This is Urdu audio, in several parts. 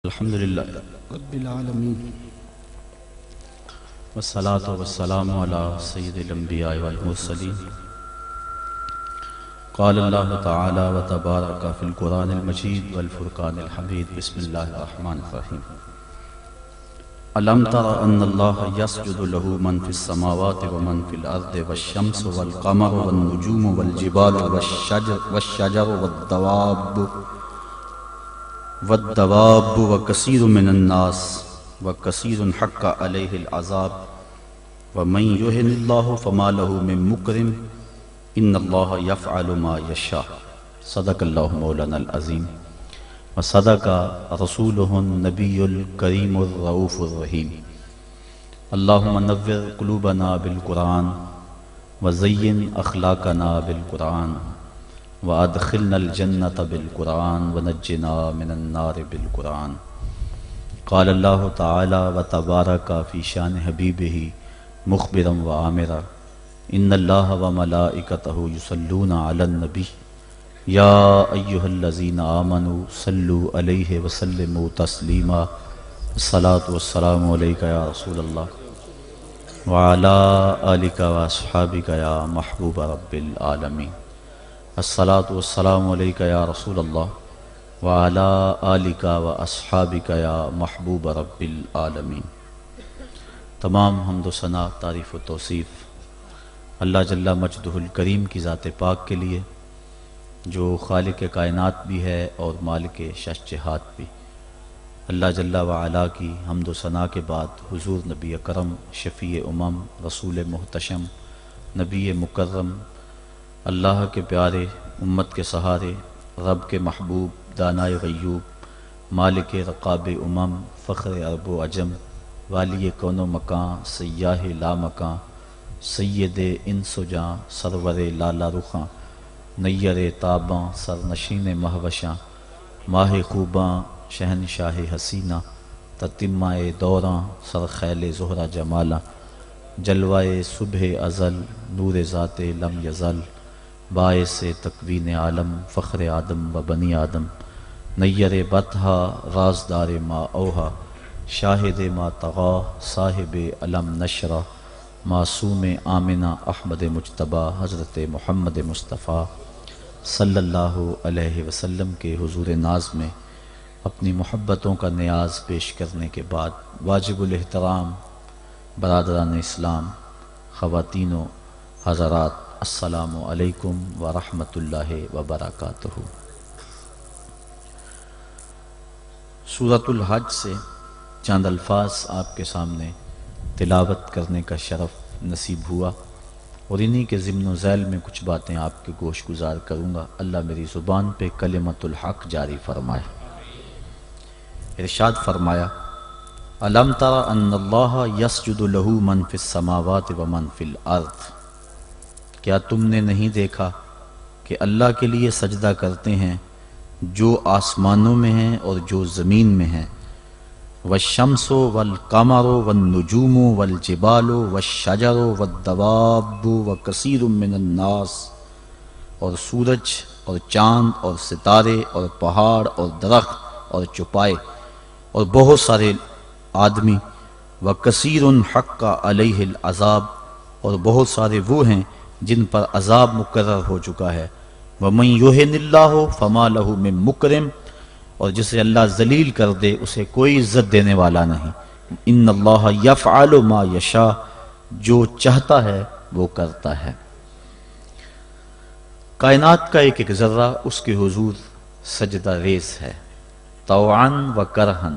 الحمد للہ رب العالمین والصلاة والسلام على سید الانبیاء والمرسلین قال اللہ تعالی وتبارک فی القرآن المجید والفرقان الحمید بسم اللہ الرحمن الرحیم الم تر ان اللہ یسجد له من فی السماوات ومن فی الارض والشمس والقمر والنجوم والجبال والشجر والدواب وكثير من الناس وكثير حق عليه العذاب ومن يهن الله فما له من مكرم ان الله يفعل ما يشاء صدق الله مولانا العظيم وصدق رسوله النبي الكريم الرؤوف الرحيم اللهم نور قلوبنا بالقرآن وزين أخلاقنا بالقرآن وادخلنا الجنة بالقرآن ونجنا من النار بالقرآن قال اللہ تعالی وتبارک فی شان حبیبہ مخبرا وآمرا ان اللہ وملائکتہ یصلون علی النبی یا ایہا الذین آمنوا صلوا علیہ وسلموا تسلیما الصلاة والسلام علیکہ یا رسول اللہ وعلی آلک واصحابک یا محبوب رب العالمین الصلاة والسلام علیکہ یا رسول اللہ وعلی آلک واصحابک یا محبوب رب العالمین۔ تمام حمد و ثنا، تعریف و توصیف اللہ جل مجدہ الکریم کی ذات پاک کے لیے، جو خالق کائنات بھی ہے اور مالک شش جہات بھی۔ اللہ جل وعلا کی حمد و ثنا کے بعد حضور نبی اکرم، شفیع امم، رسول محتشم، نبی مکرم، اللہ کے پیارے، امت کے سہارے، رب کے محبوب، دانائے غیوب، مالک رقاب امم، فخر عرب و عجم، والی کون و مکان، سیاہ لا مکان، سید انس و جاں، سرور لالا رخاں، نیر تاباں، سرنشین مہوشاں، ماہ خوباں، شہنشاہ حسینہ، تتمہ دوراں، سرخیل زہرہ جمالاں، جلوائے صبح ازل، نور ذات لم یزل، باعث تکوین عالم، فخر آدم و بنی آدم، نیر بطحا، رازدار ما اوہا، شاہد ما طغا، صاحب علم نشرہ، معصوم آمنہ احمد مجتبیٰ، حضرت محمد مصطفیٰ صلی اللہ علیہ وسلم کے حضور ناز میں اپنی محبتوں کا نیاز پیش کرنے کے بعد، واجب الاحترام برادران اسلام، خواتین و حضرات، السلام علیکم ورحمۃ اللہ وبرکاتہ۔ سورۃ الحج سے چند الفاظ آپ کے سامنے تلاوت کرنے کا شرف نصیب ہوا، اور انہی کے ضمن و ذیل میں کچھ باتیں آپ کے گوش گزار کروں گا۔ اللہ میری زبان پہ کلمۃ الحق جاری فرمائے۔ ارشاد فرمایا، الم تر ان اللہ یسجد لہ من فی السماوات ومن فی الارض، کیا تم نے نہیں دیکھا کہ اللہ کے لیے سجدہ کرتے ہیں جو آسمانوں میں ہیں اور جو زمین میں ہیں، والشمس والقمر والنجوم والجبال والشجر والدواب وکثیر من الناس، اور سورج اور چاند اور ستارے اور پہاڑ اور درخت اور چوپائے اور بہت سارے آدمی، وکثیر حق علیہ العذاب، اور بہت سارے وہ ہیں جن پر عذاب مقرر ہو چکا ہے، وَمَن يُهِنِ اللَّهُ فَمَا لَهُ مِن مُكْرِمٍ، اور جسے اللہ ذلیل کر دے اسے کوئی عزت دینے والا نہیں۔ ان اللہ یفعل ما یشاء، جو چاہتا ہے وہ کرتا ہے۔ کائنات کا ایک ایک ذرہ اس کے حضور سجدہ ریز ہے، طوعاً و کرہاً،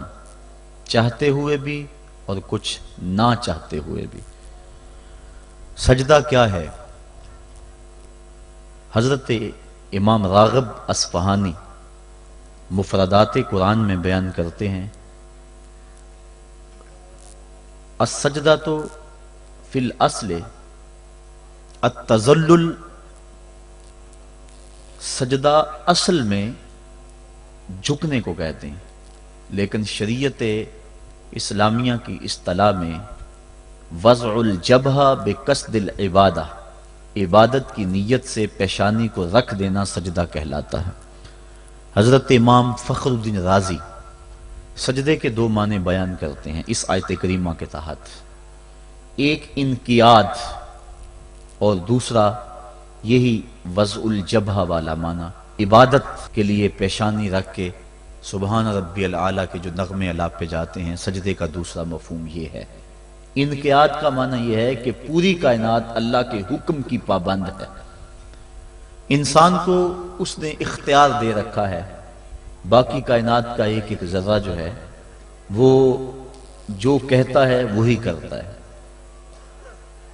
چاہتے ہوئے بھی اور کچھ نہ چاہتے ہوئے بھی۔ سجدہ کیا ہے؟ حضرت امام راغب اصفہانی مفردات قرآن میں بیان کرتے ہیں، السجدہ تو فی الاصل التذلل، سجدہ اصل میں جھکنے کو کہتے ہیں، لیکن شریعت اسلامیہ کی اصطلاح میں وضع الجبہہ بقصد العبادہ، عبادت کی نیت سے پیشانی کو رکھ دینا سجدہ کہلاتا ہے۔ حضرت امام فخر الدین رازی سجدے کے دو معنی بیان کرتے ہیں اس آیت کریمہ کے تحت، ایک انقیاد اور دوسرا یہی وضع الجبہہ والا معنی، عبادت کے لیے پیشانی رکھ کے سبحان ربی العالی کے جو نغمے الاپ پہ جاتے ہیں، سجدے کا دوسرا مفہوم یہ ہے۔ انقیاد کا معنی یہ ہے کہ پوری کائنات اللہ کے حکم کی پابند ہے، انسان کو اس نے اختیار دے رکھا ہے، باقی کائنات کا ایک ایک ذرہ جو ہے وہ جو کہتا ہے وہی کرتا ہے۔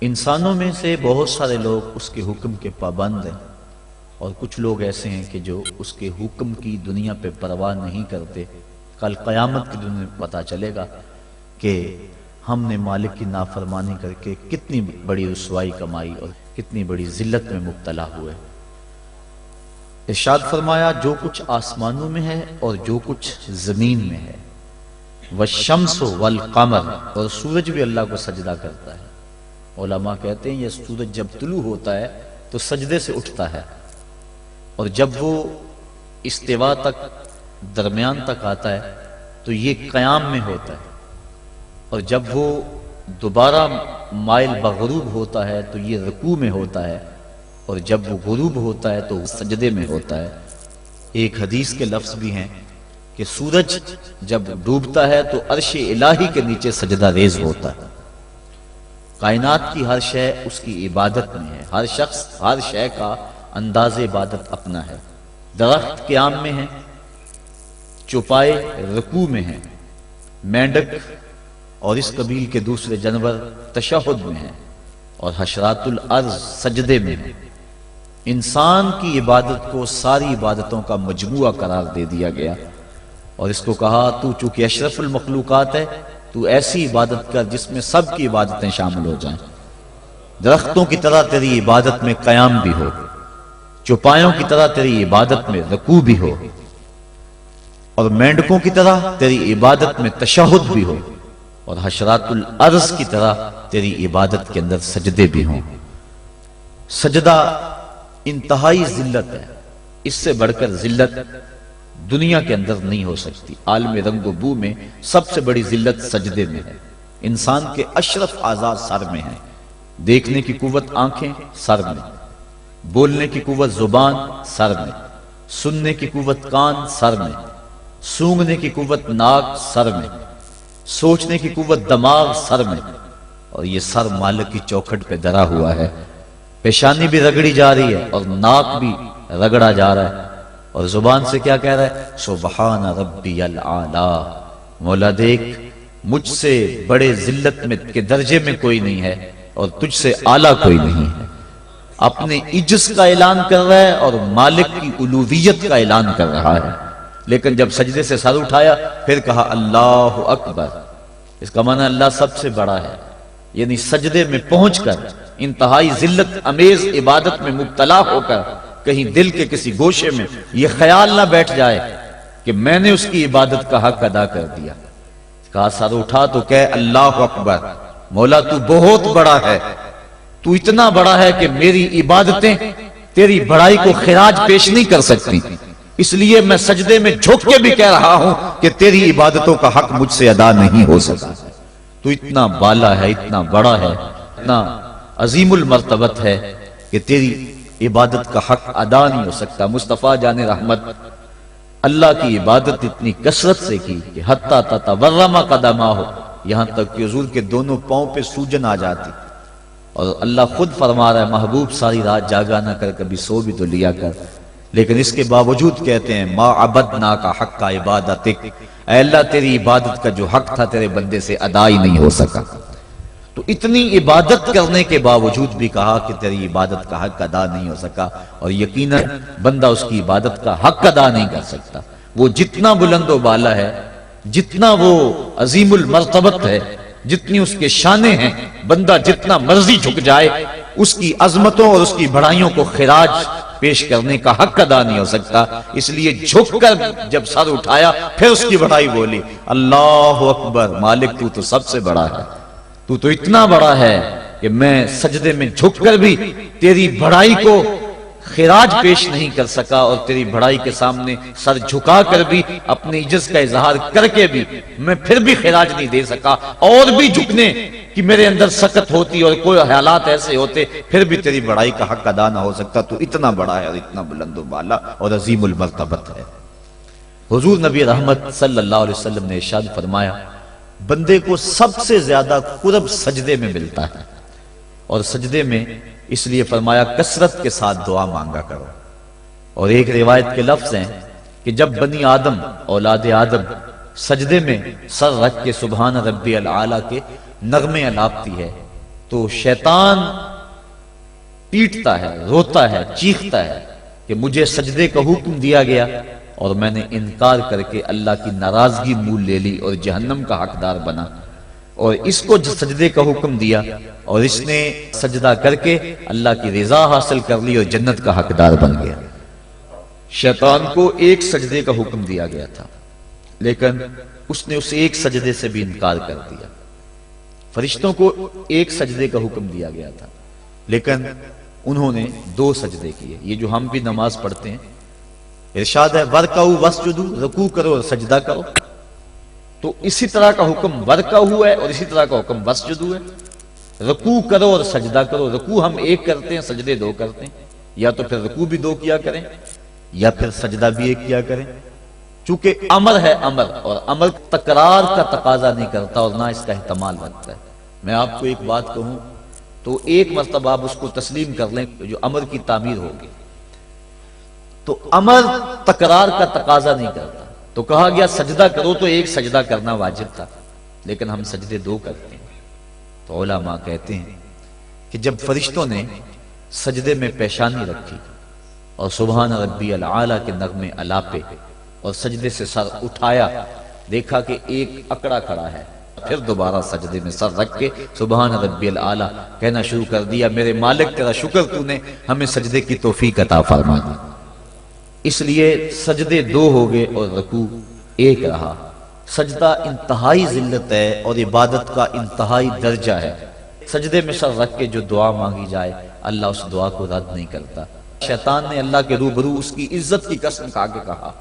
انسانوں میں سے بہت سارے لوگ اس کے حکم کے پابند ہیں، اور کچھ لوگ ایسے ہیں کہ جو اس کے حکم کی دنیا پہ پرواہ نہیں کرتے۔ کل قیامت کے دن میں پتہ چلے گا کہ ہم نے مالک کی نافرمانی کر کے کتنی بڑی رسوائی کمائی اور کتنی بڑی ذلت میں مبتلا ہوئے۔ ارشاد فرمایا جو کچھ آسمانوں میں ہے اور جو کچھ زمین میں ہے، والشمس والقمر، اور سورج بھی اللہ کو سجدہ کرتا ہے۔ علماء کہتے ہیں یہ سورج جب طلوع ہوتا ہے تو سجدے سے اٹھتا ہے، اور جب وہ استوا تک درمیان تک آتا ہے تو یہ قیام میں ہوتا ہے، اور جب وہ دوبارہ مائل بغروب ہوتا ہے تو یہ رکوع میں ہوتا ہے، اور جب وہ غروب ہوتا ہے تو سجدے میں ہوتا ہے۔ ایک حدیث کے لفظ بھی ہیں کہ سورج جب ڈوبتا ہے تو عرش الہی کے نیچے سجدہ ریز ہوتا ہے۔ کائنات کی ہر شے اس کی عبادت میں ہے، ہر شخص ہر شے کا انداز عبادت اپنا ہے۔ درخت قیام میں ہے، چوپائے رکوع میں ہیں، مینڈک اور اس قبیل کے دوسرے جانور تشہد میں ہیں، اور حشرات الارض سجدے میں ہیں۔ انسان کی عبادت کو ساری عبادتوں کا مجموعہ قرار دے دیا گیا، اور اس کو کہا تو چونکہ اشرف المخلوقات ہے تو ایسی عبادت کر جس میں سب کی عبادتیں شامل ہو جائیں۔ درختوں کی طرح تیری عبادت میں قیام بھی ہو، چوپایوں کی طرح تیری عبادت میں رکوع بھی ہو، اور مینڈکوں کی طرح تیری عبادت میں تشہد بھی ہو، اور حشرات الارض کی طرح تیری عبادت کے اندر سجدے بھی ہوں۔ سجدہ انتہائی ذلت ہے، اس سے بڑھ کر ذلت دنیا کے اندر نہیں ہو سکتی۔ عالم رنگ و بو میں سب سے بڑی ذلت سجدے میں ہے۔ انسان کے اشرف اعضاء سر میں ہیں، دیکھنے کی قوت آنکھیں سر میں، بولنے کی قوت زبان سر میں، سننے کی قوت کان سر میں، سونگھنے کی قوت ناک سر میں، سوچنے کی قوت دماغ سر میں، اور یہ سر مالک کی چوکھٹ پہ دھرا ہوا ہے۔ پیشانی بھی رگڑی جا رہی ہے اور ناک بھی رگڑا جا رہا ہے، اور زبان سے کیا کہہ رہا ہے؟ سبحان ربی العالی، مولا دیکھ مجھ سے بڑے ذلت میں کے درجے میں کوئی نہیں ہے اور تجھ سے اعلیٰ کوئی نہیں ہے۔ اپنے عجز کا اعلان کر رہا ہے اور مالک کی الوہیت کا اعلان کر رہا ہے، لیکن جب سجدے سے سر اٹھایا پھر کہا اللہ اکبر۔ اس کا معنی اللہ سب سے بڑا ہے، یعنی سجدے میں پہنچ کر انتہائی ذلت امیز عبادت میں مبتلا ہو کر کہیں دل کے کسی گوشے میں یہ خیال نہ بیٹھ جائے کہ میں نے اس کی عبادت کا حق ادا کر دیا۔ کہا سر اٹھا تو کہے اللہ اکبر، مولا تو بہت بڑا ہے، تو اتنا بڑا ہے کہ میری عبادتیں تیری بڑائی کو خراج پیش نہیں کر سکتی، اس لیے میں سجدے میں جھک کے بھی کہہ رہا ہوں کہ تیری عبادتوں کا حق مجھ سے ادا نہیں ہو سکا۔ تو اتنا بالا ہے، اتنا بڑا ہے، اتنا عظیم المرتبت ہے کہ تیری عبادت کا حق ادا نہیں ہو سکتا۔ مصطفیٰ جان رحمت اللہ کی عبادت اتنی کثرت سے کی کہ حتیٰ تتورم قدماہ، یہاں تک کہ حضور کے دونوں پاؤں پہ سوجن آ جاتی، اور اللہ خود فرما رہا ہے محبوب ساری رات جاگا نہ کر، کبھی سو بھی تو لیا کر، لیکن اس کے باوجود کہتے ہیں ما عبدنا کا حق کا عبادتک، اے اللہ تیری عبادت کا جو حق تھا تیرے بندے سے ادا ہی نہیں ہو سکا۔ تو اتنی عبادت کرنے کے باوجود بھی کہا کہ تیری عبادت کا حق ادا نہیں ہو سکا، اور یقیناً بندہ اس کی عبادت کا حق ادا نہیں کر سکتا۔ وہ جتنا بلند و بالا ہے، جتنا وہ عظیم المرتبت ہے، جتنی اس کے شانیں ہیں، بندہ جتنا مرضی جھک جائے اس کی عظمتوں اور اس کی بڑائیوں کو خراج پیش کرنے کا حق ادا نہیں ہو سکتا۔ اس لیے جھک کر جب سر اٹھایا پھر اس کی بڑائی بولی، اللہ اکبر، مالک تو سب سے بڑا ہے، تو اتنا بڑا ہے کہ میں سجدے میں جھک کر بھی تیری بڑائی کو خراج پیش نہیں کر سکا اور تیری بڑائی کے سامنے سر جھکا کر بھی اپنی عجز کا اظہار کر کے بھی میں پھر بھی خراج نہیں دے سکا، اور بھی جھکنے کہ میرے اندر سکت ہوتی اور کوئی حالات ایسے ہوتے پھر بھی تیری بڑائی کا حق ادا نہ ہو سکتا۔ تو اتنا بڑا ہے اور اتنا بلند و بالا اور عظیم المرتبت ہے۔ حضور نبی رحمت صلی اللہ علیہ وسلم نے ارشاد فرمایا، بندے کو سب سے زیادہ قرب سجدے میں ملتا ہے، اور سجدے میں اس لیے فرمایا کثرت کے ساتھ دعا مانگا کرو۔ اور ایک روایت کے لفظ ہیں کہ جب بنی آدم اولاد آدم سجدے میں سر رکھ کے سبحان ربی العالی کے نغمے الاپتی ہے تو شیطان پیٹتا ہے، روتا ہے، چیختا ہے کہ مجھے سجدے کا حکم دیا گیا اور میں نے انکار کر کے اللہ کی ناراضگی مول لے لی اور جہنم کا حقدار بنا، اور اس کو سجدے کا حکم دیا اور اس نے سجدہ کر کے اللہ کی رضا حاصل کر لی اور جنت کا حقدار بن گیا۔ شیطان کو ایک سجدے کا حکم دیا گیا تھا لیکن اس نے اس ایک سجدے سے بھی انکار کر دیا۔ فرشتوں کو ایک سجدے کا حکم دیا گیا تھا لیکن انہوں نے 2 سجدے کیے۔ یہ جو ہم بھی نماز پڑھتے ہیں ارشاد ہے ورکعوا واسجدوا، رکوع کرو اور سجدہ کرو، تو اسی طرح کا حکم ورکعوا ہے اور اسی طرح کا حکم واسجدوا ہے۔ رکوع کرو اور سجدہ کرو، رکوع ہم ایک کرتے ہیں، سجدے 2 کرتے ہیں، یا تو پھر رکوع بھی 2 کیا کریں یا پھر سجدہ بھی ایک کیا کریں۔ چونکہ امر ہے امر، اور امر تکرار کا تقاضا نہیں کرتا اور نہ اس کا احتمال رکھتا ہے۔ میں آپ کو ایک بات کہوں تو ایک مرتبہ آپ اس کو تسلیم کر لیں جو امر کی تعمیر ہوگی، تو امر تکرار کا تقاضا نہیں کرتا۔ تو کہا گیا سجدہ کرو تو ایک سجدہ کرنا واجب تھا لیکن ہم سجدے 2 کرتے ہیں۔ تو علماء کہتے ہیں کہ جب فرشتوں نے سجدے میں پیشانی رکھی اور سبحان ربی العالی کے نغمے الاپے اور سجدے سے سر اٹھایا، دیکھا کہ ایک اکڑا کھڑا ہے، پھر دوبارہ سجدے میں سر رکھ کے سبحان ربی العالی کہنا شروع کر دیا، میرے مالک تیرا شکر تو نے ہمیں سجدے کی توفیق عطا فرما دی۔ اس لیے سجدے 2 ہو گئے اور رکوع 1 رہا۔ سجدہ انتہائی ذلت ہے اور عبادت کا انتہائی درجہ ہے۔ سجدے میں سر رکھ کے جو دعا مانگی جائے اللہ اس دعا کو رد نہیں کرتا۔ شیطان نے اللہ کے روبرو اس کی عزت کی قسم کھا کے کہا،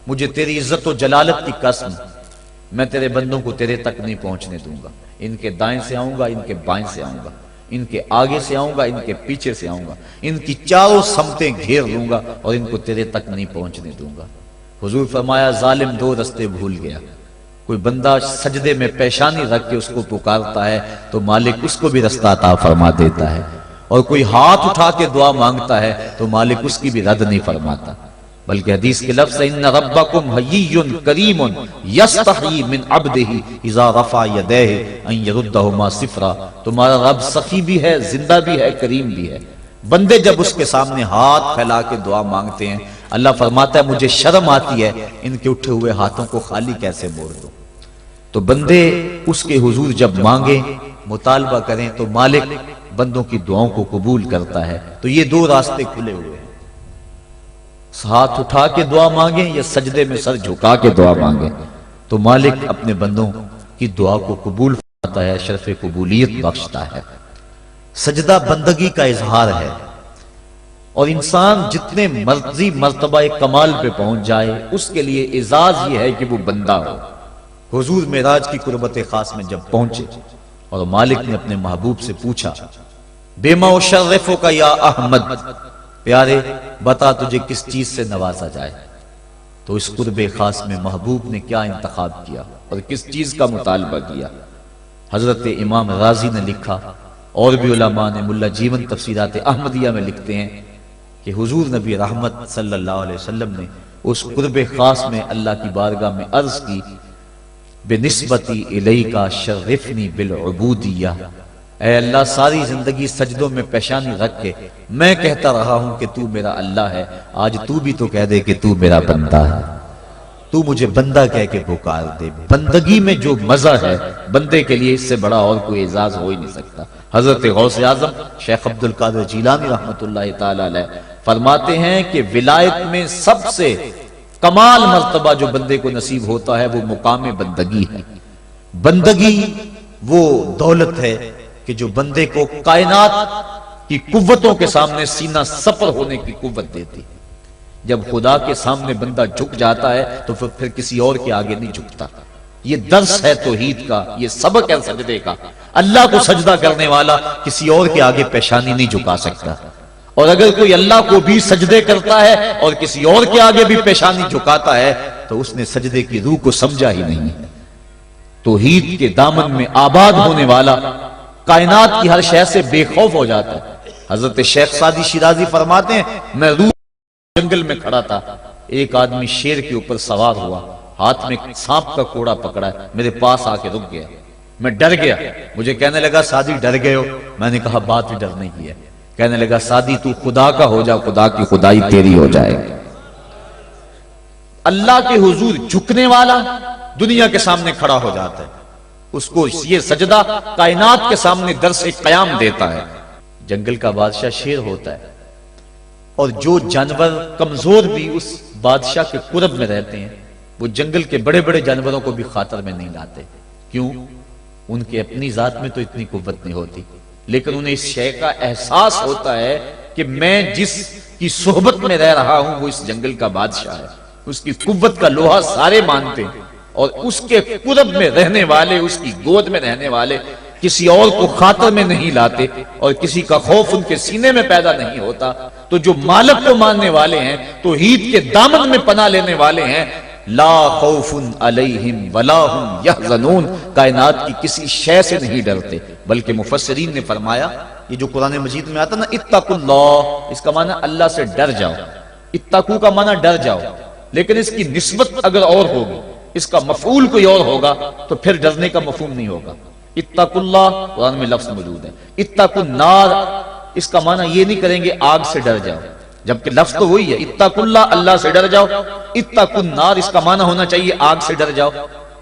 مجھے تیری عزت و جلالت کی قسم، میں تیرے بندوں کو تیرے تک نہیں پہنچنے دوں گا۔ ان کے دائیں سے آؤں گا، ان کے بائیں سے آؤں گا، ان کے آگے سے آؤں گا، ان کے پیچھے سے آؤں گا، ان کی چاروں سمتیں گھیر لوں گا اور ان کو تیرے تک نہیں پہنچنے دوں گا۔ حضور فرمایا ظالم 2 رستے بھول گیا۔ کوئی بندہ سجدے میں پیشانی رکھ کے اس کو پکارتا ہے تو مالک اس کو بھی رستہ عطا فرما دیتا ہے، اور کوئی ہاتھ اٹھا کے دعا مانگتا ہے تو مالک اس کی بھی رد نہیں فرماتا۔ بلکہ حدیث کے لفظ ہے ان ربکم حیی کریم یستحیی من عبدہ اذا رفع یدیہ ان یردہما صفرا، تمہارا رب سخی بھی ہے، زندہ بھی ہے، کریم بھی ہے۔ بندے جب اس کے سامنے ہاتھ پھیلا کے دعا مانگتے ہیں اللہ فرماتا ہے مجھے شرم آتی ہے ان کے اٹھے ہوئے ہاتھوں کو خالی کیسے موڑ دوں۔ تو بندے اس کے حضور جب مانگیں، مطالبہ کریں تو مالک بندوں کی دعاؤں کو قبول کرتا ہے۔ تو یہ 2 راستے کھلے ہوئے ہیں، ہاتھ اٹھا کے دعا مانگیں یا سجدے میں سر جھکا کے دعا مانگیں، تو مالک اپنے بندوں کی دعا کو قبول فرماتا ہے، شرف قبولیت بخشتا ہے۔ سجدہ بندگی کا اظہار ہے، اور انسان جتنے مرضی مرتبہ کمال پہ پہنچ جائے اس کے لیے اعزاز یہ ہے کہ وہ بندہ ہو۔ حضور معراج کی قربت خاص میں جب پہنچے اور مالک نے اپنے محبوب سے پوچھا بما اشرفک یا احمد، پیارے بتا تجھے کس چیز سے نوازا جائے، تو اس قرب خاص میں محبوب نے کیا انتخاب کیا اور کس چیز کا مطالبہ کیا۔ حضرت امام رازی نے لکھا اور بھی علماء نے، ملا جیون تفسیرات احمدیہ میں لکھتے ہیں کہ حضور نبی رحمت صلی اللہ علیہ وسلم نے اس قرب خاص میں اللہ کی بارگاہ میں عرض کی بنسبتی الیک شرفنی بالعبودیہ، اے اللہ ساری زندگی سجدوں میں پیشانی رکھ کے میں کہتا رہا ہوں کہ تو میرا اللہ ہے، آج تو بھی تو کہہ دے کہ تو میرا بندہ ہے، تو مجھے بندہ کہہ کے پکار دے۔ بندگی میں جو مزہ ہے بندے کے لیے اس سے بڑا اور کوئی اعزاز ہو ہی نہیں سکتا۔ حضرت غوث اعظم شیخ عبد القادر جیلانی رحمۃ اللہ تعالی علیہ فرماتے ہیں کہ ولایت میں سب سے کمال مرتبہ جو بندے کو نصیب ہوتا ہے وہ مقام بندگی ہے۔ بندگی وہ دولت ہے کہ جو بندے کو کائنات کی قوتوں کے سامنے سینہ سپر ہونے کی قوت دیتی. جب خدا کے سامنے بندہ جھک جاتا ہے تو پھر کسی اور کے آگے نہیں جھکتا. یہ درس ہے توحید کا، یہ سبق ہے سجدے کا. اللہ کو سجدہ کرنے والا کسی اور کے آگے پیشانی نہیں جھکا سکتا، اور اگر کوئی اللہ کو بھی سجدے کرتا ہے اور کسی اور کے آگے بھی پیشانی جھکاتا ہے تو اس نے سجدے کی روح کو سمجھا ہی نہیں. توحید کے دامن میں آباد ہونے والا کائنات کی ہر شے سے بے خوف ہو جاتا ہے. حضرت شیخ سعدی شیرازی فرماتے ہیں میں روح جنگل میں کھڑا تھا، ایک آدمی شیر کے اوپر سوار ہوا، ہاتھ میں سانپ کا کوڑا پکڑا ہے، میرے پاس آ کے رک گیا. میں ڈر گیا. مجھے کہنے لگا سعدی ڈر گئے ہو؟ میں نے کہا بات ہی ڈرنے کی ہے. کہنے لگا سعدی تو خدا کا ہو جا، خدا کی خدائی تیری ہو جائے. اللہ کے حضور جھکنے والا دنیا کے سامنے کھڑا ہو جاتا ہے. اس کو یہ سجدہ کائنات کے سامنے درس قیام دیتا ہے. جنگل کا بادشاہ شیر ہوتا ہے، اور جو جانور کمزور بھی اس بادشاہ کے قرب میں رہتے ہیں وہ جنگل کے بڑے بڑے جانوروں کو بھی خاطر میں نہیں لاتے. کیوں؟ ان کے اپنی ذات میں تو اتنی قوت نہیں ہوتی، لیکن انہیں اس شے کا احساس ہوتا ہے کہ میں جس کی صحبت میں رہ رہا ہوں وہ اس جنگل کا بادشاہ ہے. اس کی قوت کا لوہا سارے مانتے ہیں، اور اس کے قرب میں رہنے والے، اس کی گود میں رہنے والے کسی اور کو خاطر میں نہیں لاتے، اور کسی کا خوف ان کے سینے میں پیدا نہیں ہوتا. تو جو مالک کو ماننے والے ہیں، توحید کے دامن میں پناہ لینے والے ہیں، لا خوف علیہم ولا ہم یحزنون، کائنات کی کسی شے سے نہیں ڈرتے. بلکہ مفسرین نے فرمایا یہ جو قرآن مجید میں آتا نا اتقوا اللہ، اس کا معنی اللہ سے ڈر جاؤ. اتقوا کا معنی ڈر جاؤ، لیکن اس کی نسبت اگر اور ہوگی، اس کا مفعول کوئی اور ہوگا تو پھر ڈرنے کا مفہوم نہیں ہوگا. اتقوا اللہ قرآن میں لفظ موجود ہے. اتقوا النار اس کا معنی یہ نہیں کریں گے آگ سے ڈر جاؤ، جبکہ لفظ تو وہی ہے اتقوا اللہ، اللہ سے ڈر جاؤ. اتقوا النار اس کا معنی ہونا چاہیے آگ سے ڈر جاؤ.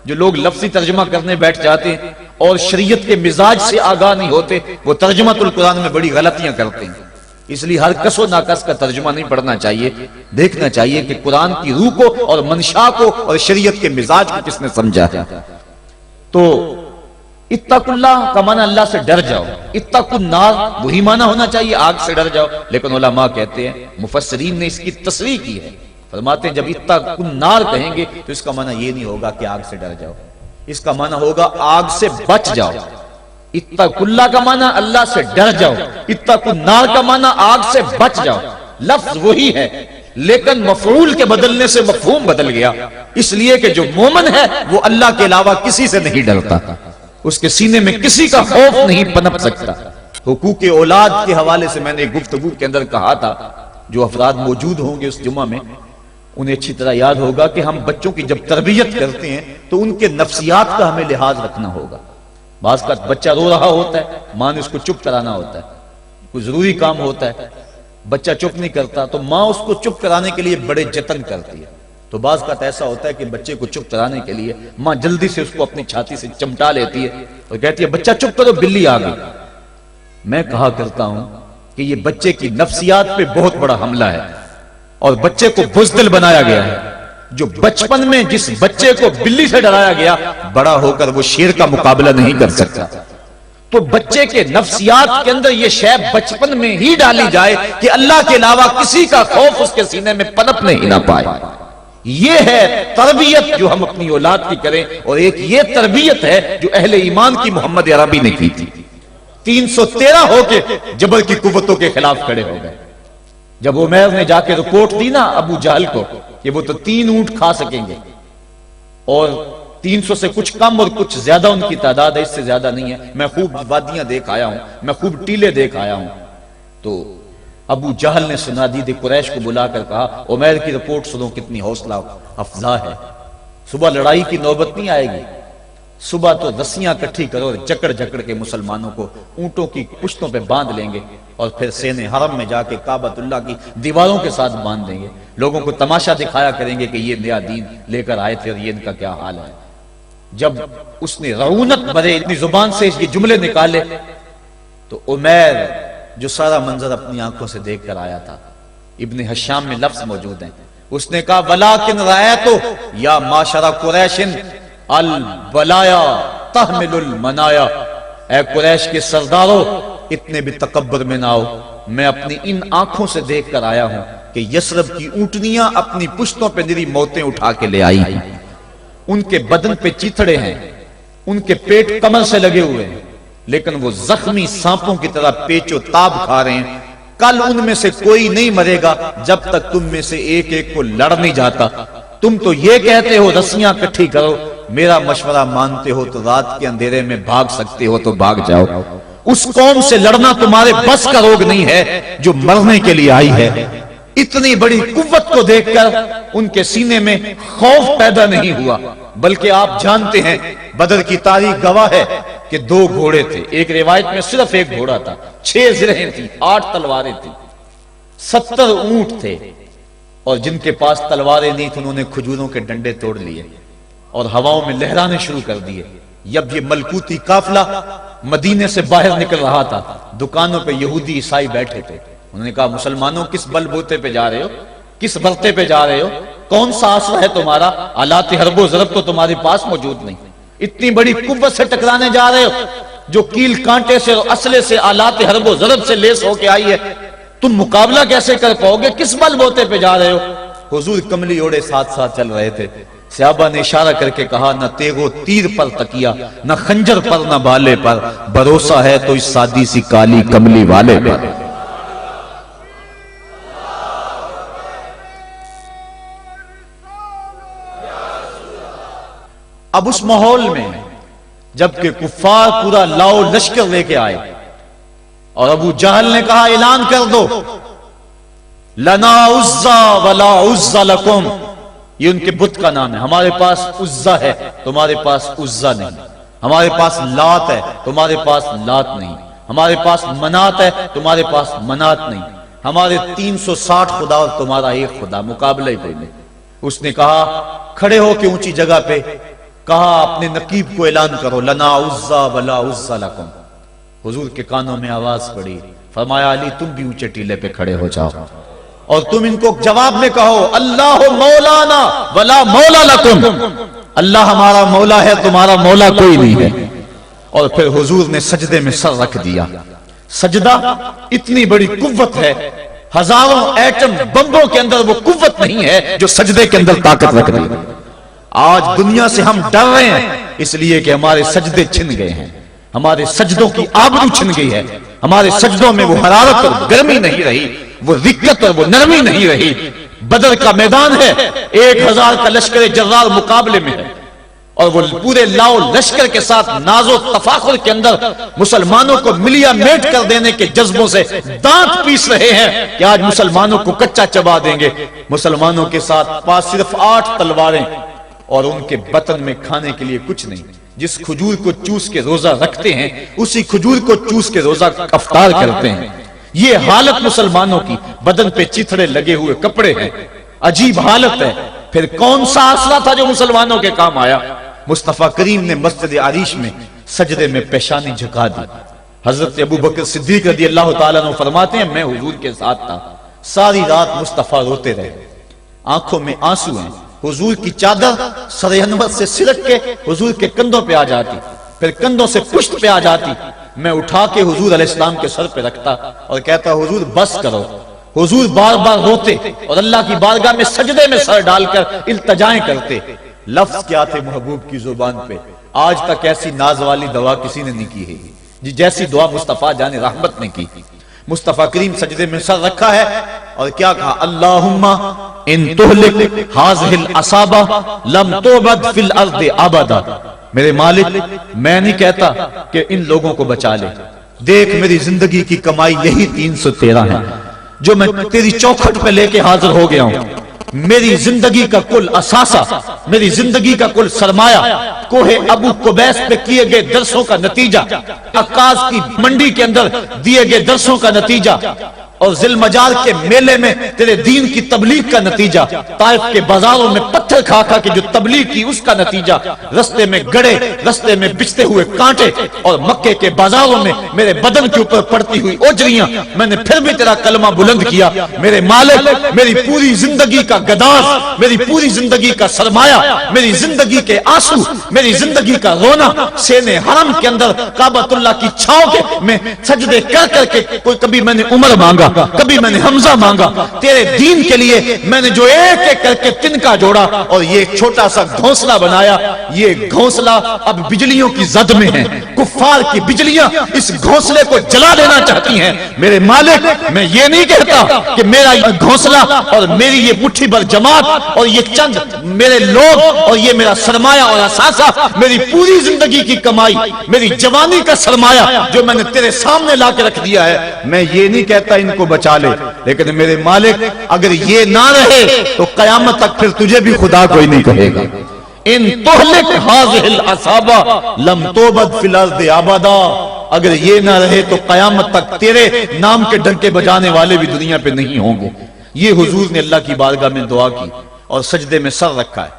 جو لوگ لفظی ترجمہ کرنے بیٹھ جاتے ہیں اور شریعت کے مزاج سے آگاہ نہیں ہوتے، وہ ترجمہ القرآن میں بڑی غلطیاں کرتے ہیں. اس لیے ہر کس و ناقص کا ترجمہ نہیں پڑھنا چاہیے، دیکھنا چاہیے کہ قرآن کی روح کو اور منشا کو اور شریعت کے مزاج کو کس نے سمجھا ہے. تو اتقوا اللہ کا معنی اللہ سے ڈر جاؤ، اتقوا النار وہی معنی ہونا چاہیے آگ سے ڈر جاؤ. لیکن علماء کہتے ہیں، مفسرین نے اس کی تصریح کی ہے، فرماتے ہیں جب اتقوا النار کہیں گے تو اس کا معنی یہ نہیں ہوگا کہ آگ سے ڈر جاؤ، اس کا معنی ہوگا آگ سے بچ جاؤ. اتقوا اللہ کا معنی اللہ سے ڈر جاؤ، اتقوا النار کا معنی آگ سے بچ جاؤ. لفظ وہی ہے لیکن مفعول کے بدلنے سے مفہوم بدل گیا، اس لیے کہ جو مومن ہے وہ اللہ کے علاوہ کسی سے نہیں ڈرتا، اس کے سینے میں کسی کا خوف نہیں پنپ سکتا. حقوق اولاد کے حوالے سے میں نے گفتگو کے اندر کہا تھا، جو افراد موجود ہوں گے اس جمعہ میں انہیں اچھی طرح یاد ہوگا کہ ہم بچوں کی جب تربیت کرتے ہیں تو ان کے نفسیات کا ہمیں لحاظ رکھنا ہوگا. بعض کا بچہ رو رہا ہوتا ہے، ماں نے اس کو چپ کرانا ہوتا ہے، کوئی ضروری کام ہوتا ہے، بچہ چپ نہیں کرتا تو ماں اس کو چپ کرانے کے لیے بڑے جتن کرتی ہے. تو بعض کا ایسا ہوتا ہے کہ بچے کو چپ کرانے کے لیے ماں جلدی سے اس کو اپنی چھاتی سے چمٹا لیتی ہے اور کہتی ہے بچہ چپ کرو بلی آ گئی. میں کہا کرتا ہوں کہ یہ بچے کی نفسیات پہ بہت بڑا حملہ ہے اور بچے کو بزدل بنایا گیا ہے. جو بچپن میں جس بچے کو بلی سے ڈرایا گیا بڑا ہو کر وہ شیر کا مقابلہ نہیں کر سکتا. تو بچے کے نفسیات کے اندر یہ شے بچپن میں ہی ڈالی جائے کہ اللہ کے علاوہ کسی کا خوف اس کے سینے میں پنپ نہیں نہ پائے. یہ ہے تربیت جو ہم اپنی اولاد کی کریں، اور ایک یہ تربیت ہے جو اہل ایمان کی محمد عربی نے کی تھی. 313 ہو کے جبل کی قوتوں کے خلاف کھڑے ہو گئے. جب عمیر نے جا کے رپورٹ دی نا ابو جہل کو کہ وہ تو 3 اونٹ کھا سکیں گے، اور 300 سے کچھ کم اور کچھ زیادہ ان کی تعداد ہے، اس سے زیادہ نہیں ہے، میں خوب وادیاں دیکھ آیا ہوں، میں خوب ٹیلے دیکھ آیا ہوں. تو ابو جہل نے سنادید قریش کو بلا کر کہا عمیر کی رپورٹ سنو کتنی حوصلہ افزا ہے. صبح لڑائی کی نوبت نہیں آئے گی، صبح تو رسیاں کٹھی کرو اور جکڑ جکڑ کے مسلمانوں کو اونٹوں کی پشتوں پہ باندھ لیں گے اور پھر سینے حرم میں جا کے کعبۃ اللہ کی دیواروں کے ساتھ باندھ دیں گے. لوگوں کو تماشا دکھایا کریں گے کہ یہ نیا دین لے کر آئے تھے اور یہ ان کا کیا حال ہے. جب اس نے رعونت بھرے اپنی زبان سے یہ جملے نکالے تو عمیر جو سارا منظر اپنی آنکھوں سے دیکھ کر آیا تھا، ابن حشام میں لفظ موجود ہیں، اس نے کہا وَلَٰكِنْ رَأَيْتُ یا معشر قریش البلایا تحمل المنایا، اے قریش کے سرداروں اتنے بھی تکبر میں نہ آؤ، میں اپنی ان آنکھوں سے دیکھ کر آیا ہوں کہ یثرب کی اونٹنیاں اپنی پشتوں پہ نری موتیں اٹھا کے لے آئی ہیں، ان کے بدن پہ چیتھڑے ہیں، ان کے پیٹ کمر سے لگے ہوئے ہیں، لیکن وہ زخمی سانپوں کی طرح پیچ و تاب کھا رہے ہیں۔ کل ان میں سے کوئی نہیں مرے گا جب تک تم میں سے ایک ایک کو لڑ نہیں جاتا۔ تم تو یہ کہتے ہو رسیاں کٹھی کرو، میرا مشورہ مانتے ہو تو رات کے اندھیرے میں بھاگ سکتے ہو تو بھاگ جاؤ۔ اس قوم سے لڑنا تمہارے بس کا روگ نہیں ہے جو مرنے کے لیے آئی ہے۔ اتنی بڑی قوت کو دیکھ کر ان کے سینے میں خوف پیدا نہیں ہوا، بلکہ آپ جانتے ہیں بدر کی تاریخ گواہ ہے کہ 2 گھوڑے تھے، ایک روایت میں صرف ایک گھوڑا تھا، 6 زرہیں تھی، 8 تلواریں تھی، 70 اونٹ تھے، اور جن کے پاس تلواریں نہیں تھیں انہوں نے کھجوروں کے ڈنڈے توڑ لیے اور ہواؤں میں لہرانے شروع کر دیے۔ جب یہ ملکوتی قافلہ مدینے سے باہر نکل رہا تھا، دکانوں پہ یہودی عیسائی بیٹھے تھے، انہوں نے کہا مسلمانوں کس بل بوتے پہ جا رہے ہو، کس برتے پہ جا رہے ہو، کون سا آسرا ہے تمہارا، آلات حرب و ضرب تو تمہارے پاس موجود نہیں، اتنی بڑی قوت سے ٹکرانے جا رہے ہو جو کیل کانٹے سے اور اسلحے سے آلات حرب و ضرب سے لیس ہو کے آئی ہے، تم مقابلہ کیسے کر پاؤ گے، کس بل بوتے پہ جا رہے ہو۔ حضور کملی اوڑے ساتھ ساتھ چل رہے تھے، صحابہ نے اشارہ کر کے کہا نہ تیغ و تیر پر تکیا، نہ خنجر پر نہ بالے پر، بھروسہ ہے تو اس سادی سی کالی کملی والے پر۔ اب اس ماحول میں جبکہ کفار پورا لاؤ لشکر لے کے آئے اور ابو جہل نے کہا اعلان کر دو لنا عزا ولا عزا لکم، یہ ان کے بت کا نام ہے، ہمارے پاس عزا ہے تمہارے پاس عزا نہیں، ہمارے پاس لات ہے تمہارے پاس لات نہیں، ہمارے پاس منات ہے تمہارے پاس منات نہیں، ہمارے 360 خدا اور تمہارا ایک خدا، مقابلہ ہی کوئی نہیں۔ اس نے کہا کھڑے ہو کے اونچی جگہ پہ کہا اپنے نقیب کو اعلان کرو لنا عزا ولا عزا لکم۔ حضور کے کانوں میں آواز پڑی، فرمایا علی تم بھی اونچے ٹیلے پہ کھڑے ہو جاؤ اور تم ان کو جواب میں کہو اللہ مولانا ولا مولا لکم، اللہ ہمارا مولا ہے تمہارا مولا کوئی نہیں ہے۔ اور پھر حضور نے سجدے میں سر رکھ دیا۔ سجدہ اتنی بڑی قوت ہے، ہزاروں ایٹم بمبوں کے اندر وہ قوت نہیں ہے جو سجدے کے اندر طاقت رکھ دی۔ آج دنیا سے ہم ڈر رہے ہیں اس لیے کہ ہمارے سجدے چھن گئے ہیں، ہمارے سجدوں کی آبرو چھن گئی ہے، ہمارے سجدوں میں وہ حرارت اور گرمی نہیں رہی، وہ رقت اور وہ نرمی نہیں رہی۔ بدر کا میدان ہے، 1000 کا لشکر جرار مقابلے میں ہے اور وہ پورے لاؤ لشکر کے ساتھ ناز و تفاخر کے اندر مسلمانوں کو ملیا میٹ کر دینے کے جذبوں سے دانت پیس رہے ہیں کہ آج مسلمانوں کو کچا چبا دیں گے۔ مسلمانوں کے ساتھ پاس صرف 8 تلواریں اور ان کے بطن میں کھانے کے لیے کچھ نہیں، جس کھجور کو چوس کے روزہ رکھتے ہیں اسی کھجور کو چوس کے روزہ افطار کرتے ہیں۔ یہ حالت مسلمانوں کی، بدن پہ چتھڑے لگے ہوئے کپڑے ہیں، عجیب حالت ہے۔ پھر کون سا آسرا تھا جو مسلمانوں کے کام آیا؟ مصطفیٰ کریم نے مسجد عریش میں سجدے میں پیشانی جھکا دی۔ حضرت ابو بکر صدیق رضی اللہ تعالیٰ عنہ فرماتے ہیں میں حضور کے ساتھ تھا، ساری رات مصطفیٰ روتے رہے، آنکھوں میں آنسو ہیں، حضور کی چادر سر انور سے سلٹ کے حضور کے کندھوں پہ آ جاتی، پھر کندھوں سے پشت پہ آ جاتی، میں اٹھا کے حضور علیہ السلام کے سر پہ رکھتا اور کہتا حضور بس کرو۔ حضور بار بار روتے اور اللہ کی بارگاہ میں سجدے میں سر ڈال کر التجائیں کرتے۔ لفظ کیا تھے محبوب کی زبان پہ، آج تک ایسی ناز والی دعا کسی نے نہیں کی ہے جی جیسی دعا مصطفیٰ جان رحمت نے کی۔ مصطفیٰ کریم سجدے میں سر رکھا ہے اور کیا کہا اللہم ان تہلک ہذہ العصابہ لم تعبد فی الارض ابدا، میرے مالک میں نہیں کہتا کہ ان لوگوں کو بچا لے، دیکھ میری زندگی کی کمائی یہی 313 ہے جو میں تیری چوکھٹ پہ لے کے حاضر ہو گیا ہوں، میری زندگی کا کل اثاثہ، میری زندگی کا کل سرمایہ کوہ ابو قبیس پہ کیے گئے درسوں کا نتیجہ، عکاظ کی منڈی کے اندر دیے گئے درسوں کا نتیجہ، اور ذی المجال کے میلے میں تیرے دین کی تبلیغ کا نتیجہ، طائف کے بازاروں میں پتھر کھا کھا کے جو تبلیغ کی اس کا نتیجہ، رستے میں گڑے، رستے میں بچھتے ہوئے کانٹے، اور مکے کے بازاروں میں میرے بدن کے اوپر پڑتی ہوئی اوجریاں، میں نے پھر بھی تیرا کلمہ بلند کیا۔ میرے مالک، میری پوری زندگی کا گداز، میری پوری زندگی کا سرمایہ، میری زندگی کے آنسو، میری زندگی کا رونا سینے حرم کے اندر کعبۃ اللہ کی چھاؤں کے میں سجدے کر کر کے، کوئی کبھی میں نے عمر مانگا، کبھی میں نے حمزہ مانگا، تیرے دین کے لیے میں نے جو ایک ایک کر کے تنکا جوڑا اور یہ ایک چھوٹا سا گھونسلہ بنایا، یہ گھونسلہ اب بجلیوں کی زد میں ہے، کفار کی بجلیاں اس گھونسلے کو جلا دینا چاہتی ہیں۔ میرے مالک، میں یہ نہیں کہتا کہ میرا گھونسلہ اور میری یہ مٹھی بھر جماعت اور یہ چند میرے لوگ اور یہ میرا سرمایہ اور اثاثہ، میری پوری زندگی کی کمائی، میری جوانی کا سرمایہ جو میں نے تیرے سامنے لا کے رکھ دیا ہے، میں یہ نہیں کہتا ان کو بچا لے، لیکن میرے مالک اگر یہ نہ رہے تو قیامت تک پھر تجھے بھی خدا کوئی نہیں کہے گا۔ ان تہلک هذه العصابہ لم توبد فی الارض ابدا، اگر یہ نہ رہے تو قیامت تک تیرے نام کے ڈنکے بجانے والے بھی دنیا پہ نہیں ہوں گے۔ یہ حضور نے اللہ کی بارگاہ میں دعا کی اور سجدے میں سر رکھا ہے۔